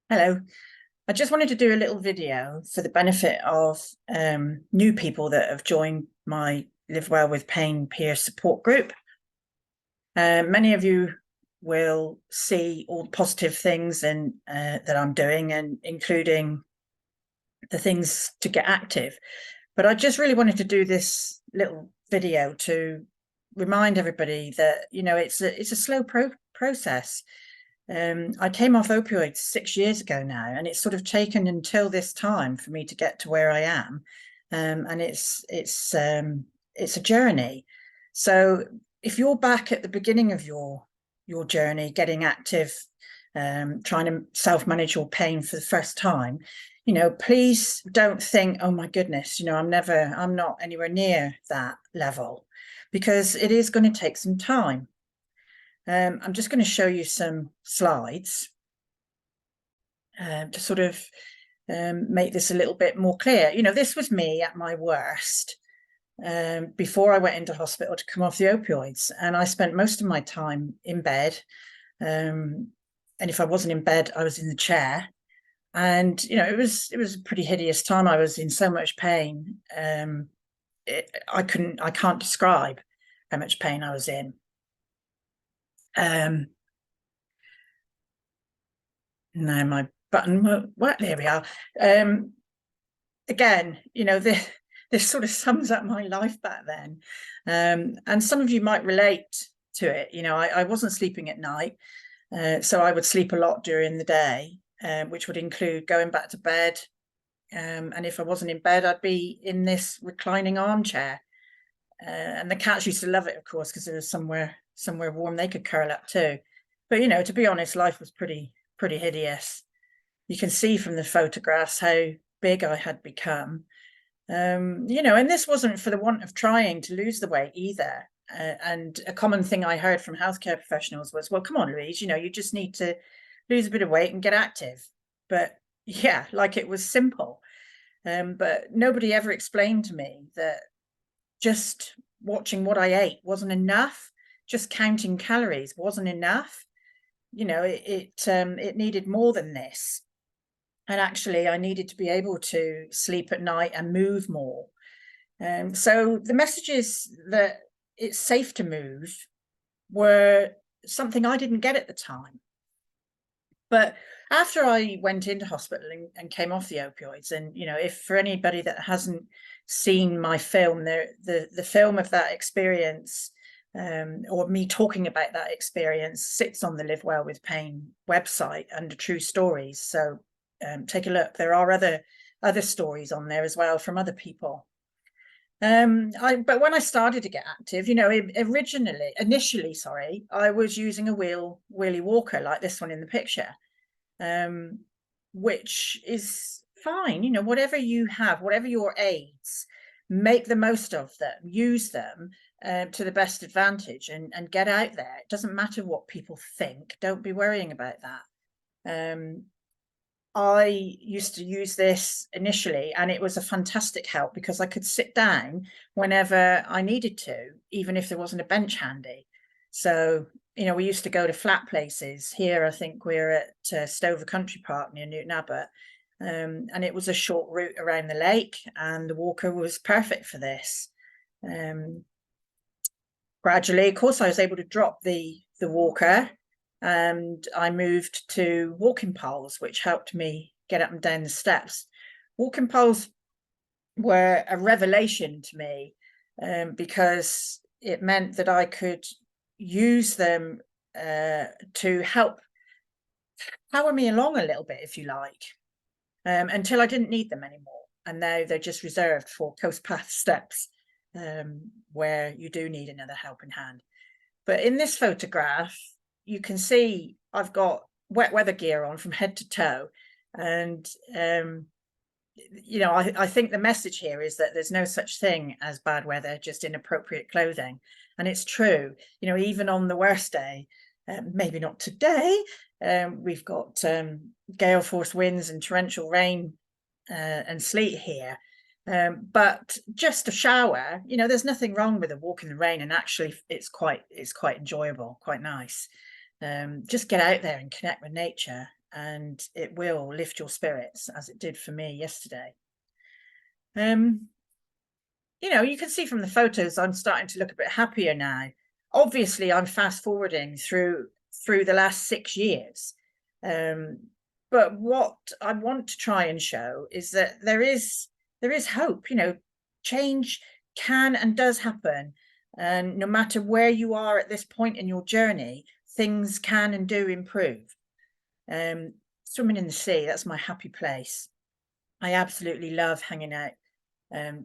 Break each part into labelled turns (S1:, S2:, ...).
S1: Hello. I just wanted to do a little video for the benefit of new people that have joined my Live Well with Pain peer support group. Many of you will see all the positive things that I'm doing, and including the things to get active. But I just really wanted to do this little video to remind everybody that it's a slow process. I came off opioids 6 years ago now, and it's sort of taken until this time for me to get to where I am. And it's a journey. So if you're back at the beginning of your journey, getting active, trying to self-manage your pain for the first time, please don't think, oh my goodness, I'm not anywhere near that level, because it is going to take some time. I'm just going to show you some slides to sort of make this a little bit more clear. This was me at my worst before I went into hospital to come off the opioids, and I spent most of my time in bed. And if I wasn't in bed, I was in the chair. And it was a pretty hideous time. I was in so much pain. I can't describe how much pain I was in. No, my button won't work. There we are. Again, this sort of sums up my life back then. And some of you might relate to it. I wasn't sleeping at night, so I would sleep a lot during the day, which would include going back to bed. And if I wasn't in bed, I'd be in this reclining armchair. And the cats used to love it, of course, because there was somewhere warm they could curl up too. But to be honest, life was pretty hideous. You can see from the photographs how big I had become. And this wasn't for the want of trying to lose the weight either. And a common thing I heard from healthcare professionals was, well, come on, Louise, you just need to lose a bit of weight and get active. But yeah, like it was simple. But nobody ever explained to me that just watching what I ate wasn't enough. Just counting calories wasn't enough. It needed more than this. And actually, I needed to be able to sleep at night and move more. So the messages that it's safe to move were something I didn't get at the time. But after I went into hospital and came off the opioids, and if for anybody that hasn't seen my film, the film of that experience, or me talking about that experience, sits on the Live Well with Pain website under True Stories. So take a look. There are other stories on there as well from other people. But when I started to get active, initially, I was using a wheelie walker like this one in the picture, which is fine. Whatever you have, whatever your aids, make the most of them, use them to the best advantage, and get out there. It doesn't matter what people think. Don't be worrying about that. I used to use this initially, and it was a fantastic help because I could sit down whenever I needed to, even if there wasn't a bench handy. So, we used to go to flat places. Here, I think we're at Stover Country Park near Newton Abbot, and it was a short route around the lake, and the walker was perfect for this. Gradually, of course, I was able to drop the walker, and I moved to walking poles, which helped me get up and down the steps. Walking poles were a revelation to me, because it meant that I could use them to help power me along a little bit, if you like, until I didn't need them anymore. And now they're just reserved for coast path steps, where you do need another helping hand. But in this photograph, you can see I've got wet weather gear on from head to toe. And, I think the message here is that there's no such thing as bad weather, just inappropriate clothing. And it's true, even on the worst day, maybe not today, we've got gale force winds and torrential rain and sleet here. But just a shower, there's nothing wrong with a walk in the rain, and actually it's quite enjoyable, quite nice. Just get out there and connect with nature, and it will lift your spirits, as it did for me yesterday. You know, you can see from the photos I'm starting to look a bit happier now. Obviously, I'm fast forwarding through the last 6 years. But what I want to try and show is that there is hope. You know, change can and does happen, and no matter where you are at this point in your journey, things can and do improve. Swimming in the sea, that's my happy place. I absolutely love hanging out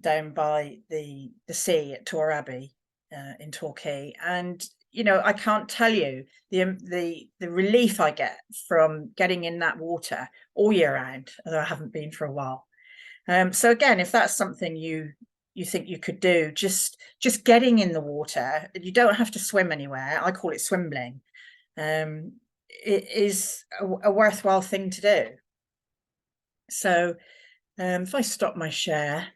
S1: down by the sea at Tor Abbey in Torquay, and you know, I can't tell you the relief I get from getting in that water all year round, although I haven't been for a while. So again, if that's something you think you could do, just getting in the water, you don't have to swim anywhere. I call it swimbling. It is a worthwhile thing to do. So if I stop my share.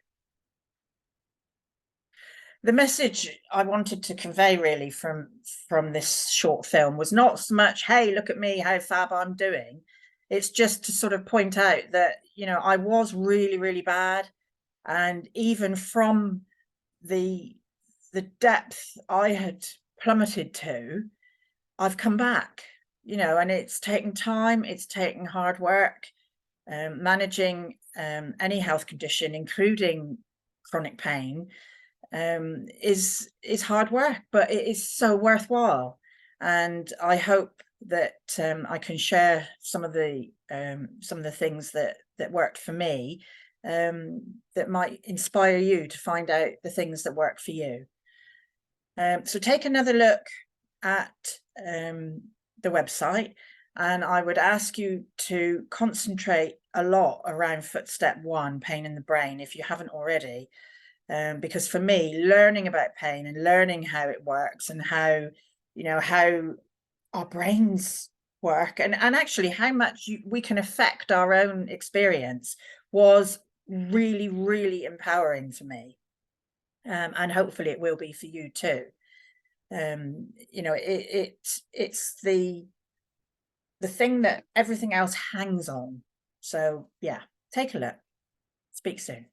S1: The message I wanted to convey really from this short film was not so much, hey, look at me, how fab I'm doing. It's just to sort of point out that, you know, I was really, really bad. And even from the depth I had plummeted to, I've come back, you know, and it's taken time, it's taken hard work. Managing any health condition, including chronic pain, is hard work, but it is so worthwhile. And I hope that I can share some of the things that worked for me, that might inspire you to find out the things that work for you. So take another look at the website, and I would ask you to concentrate a lot around footstep 1, pain in the brain, if you haven't already. Because for me, learning about pain and learning how it works and how, you know, how our brains work and actually how much we can affect our own experience was really, really empowering for me. And hopefully it will be for you too. You know, it's the thing that everything else hangs on. So yeah, take a look. Speak soon.